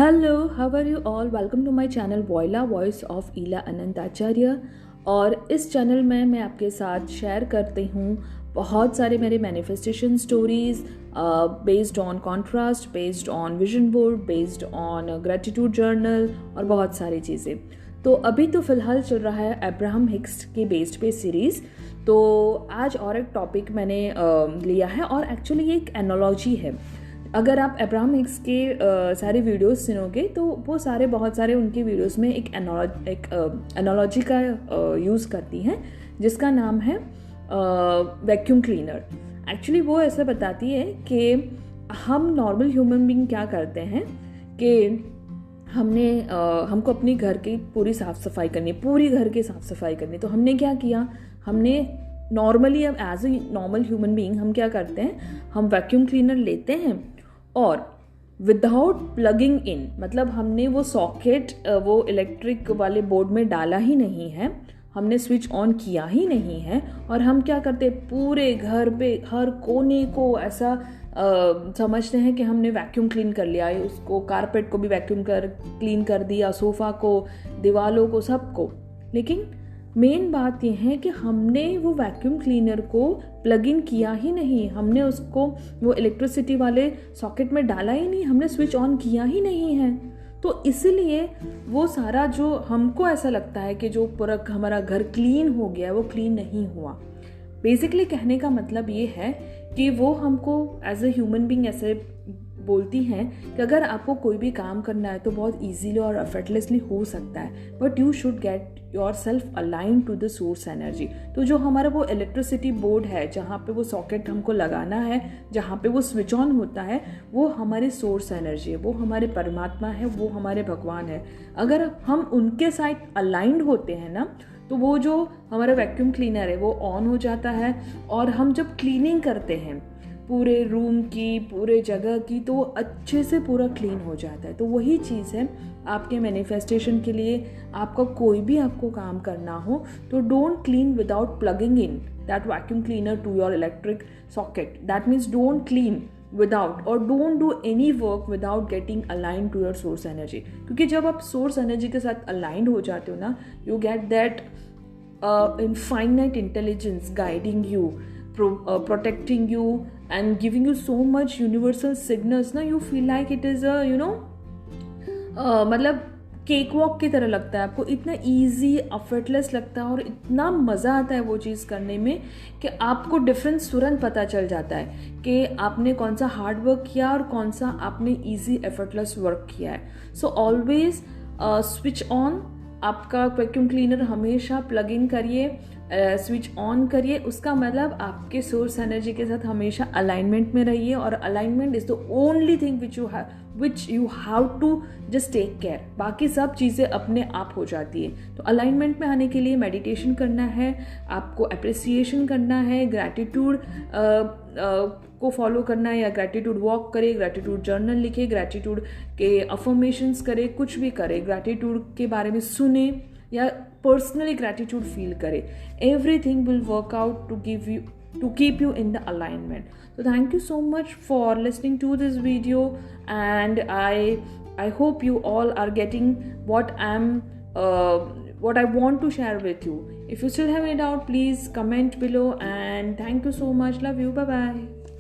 Hello, how are you all? Welcome to my channel Voila Voice of ईला अनंत आचार्य। और इस channel में मैं आपके साथ शेयर करती हूँ बहुत सारे मेरे manifestation stories based on contrast, based on vision board, based on gratitude journal और बहुत सारी चीज़ें। तो अभी तो फ़िलहाल चल रहा है अब्राहम हिक्स के बेस्ड पे सीरीज़। तो आज और एक टॉपिक मैंने लिया है और एक्चुअली ये एक एनोलॉजी है। अगर आप अब्राहम हिक्स के सारे वीडियोस सुनोगे तो वो बहुत सारे उनके वीडियोस में एक एनोलॉजी का यूज़ करती हैं जिसका नाम है वैक्यूम क्लीनर। एक्चुअली वो ऐसा बताती है कि हम नॉर्मल ह्यूमन बीइंग क्या करते हैं कि हमको अपनी घर की पूरी साफ़ सफाई करनी है, पूरी घर की साफ़ सफाई करनी। तो हमने क्या किया, हमने नॉर्मली अब as a normal human being हम क्या करते हैं, हम वैक्यूम क्लीनर लेते हैं और विदाउट प्लगिंग इन, मतलब हमने वो सॉकेट वो इलेक्ट्रिक वाले बोर्ड में डाला ही नहीं है, हमने स्विच ऑन किया ही नहीं है, और हम क्या करते हैं पूरे घर पे हर कोने को ऐसा समझते हैं कि हमने वैक्यूम क्लीन कर लिया है। उसको कारपेट को भी क्लीन कर दिया, सोफ़ा को, दीवारों को, सबको। लेकिन मेन बात यह है कि हमने वो वैक्यूम क्लीनर को प्लग इन किया ही नहीं, हमने उसको वो इलेक्ट्रिसिटी वाले सॉकेट में डाला ही नहीं, हमने स्विच ऑन किया ही नहीं है। तो इसीलिए वो सारा जो हमको ऐसा लगता है कि जो पूरा हमारा घर क्लीन हो गया, वो क्लीन नहीं हुआ। बेसिकली कहने का मतलब ये है कि वो हमको एज ए ह्यूमन बीइंग ऐसे बोलती हैं कि अगर आपको कोई भी काम करना है तो बहुत इजीली और एफर्टलेसली हो सकता है, but you should get yourself align to the source energy. तो जो हमारा वो इलेक्ट्रिसिटी बोर्ड है, जहाँ पे वो सॉकेट हमको लगाना है, जहाँ पे वो स्विच ऑन होता है, वो हमारे सोर्स एनर्जी है, वो हमारे परमात्मा है, वो हमारे भगवान है। अगर हम उनके साथ अलाइंड होते हैं ना, तो वो जो हमारा वैक्यूम क्लीनर है वो ऑन हो जाता है, और हम जब क्लीनिंग करते हैं पूरे रूम की, पूरे जगह की, तो वो अच्छे से पूरा क्लीन हो जाता है। तो वही चीज़ है आपके मैनिफेस्टेशन के लिए। आपका कोई भी आपको काम करना हो तो don't clean without plugging in that vacuum cleaner to your electric socket. That means don't clean without, और don't do any work without getting align to your source energy. क्योंकि जब आप सोर्स एनर्जी के साथ अलाइंड हो जाते हो ना, you get that infinite intelligence guiding you, protecting you and giving you so much universal signals ना, you feel like it is a मतलब केक वॉक की तरह लगता है आपको, इतना इजी एफर्टलेस लगता है और इतना मज़ा आता है वो चीज़ करने में कि आपको डिफरेंस तुरंत पता चल जाता है कि आपने कौन सा हार्ड वर्क किया और कौन सा आपने इजी एफर्टलेस वर्क किया है। सो ऑलवेज स्विच ऑन, आपका वैक्यूम क्लीनर हमेशा प्लग इन करिए, स्विच ऑन करिए। उसका मतलब आपके सोर्स एनर्जी के साथ हमेशा अलाइनमेंट में रहिए, और alignment is the only thing which you have to just take care. बाकी सब चीज़ें अपने आप हो जाती है। तो अलाइनमेंट में आने के लिए मेडिटेशन करना है, आपको अप्रिसिएशन करना है, ग्रैटिट्यूड को फॉलो करना है, या ग्रैटिट्यूड वॉक करे, ग्रैटिट्यूड जर्नल लिखे, ग्रैटिट्यूड के अफर्मेशंस करे, कुछ भी करे, ग्रैटिट्यूड के बारे में सुने या पर्सनली ग्रैटिट्यूड फील करे। Everything will work out to keep you in the alignment. So thank you so much for listening to this video, and I hope you all are getting what I want to share with you. If you still have any doubt, please comment below, and thank you so much. Love you. Bye bye.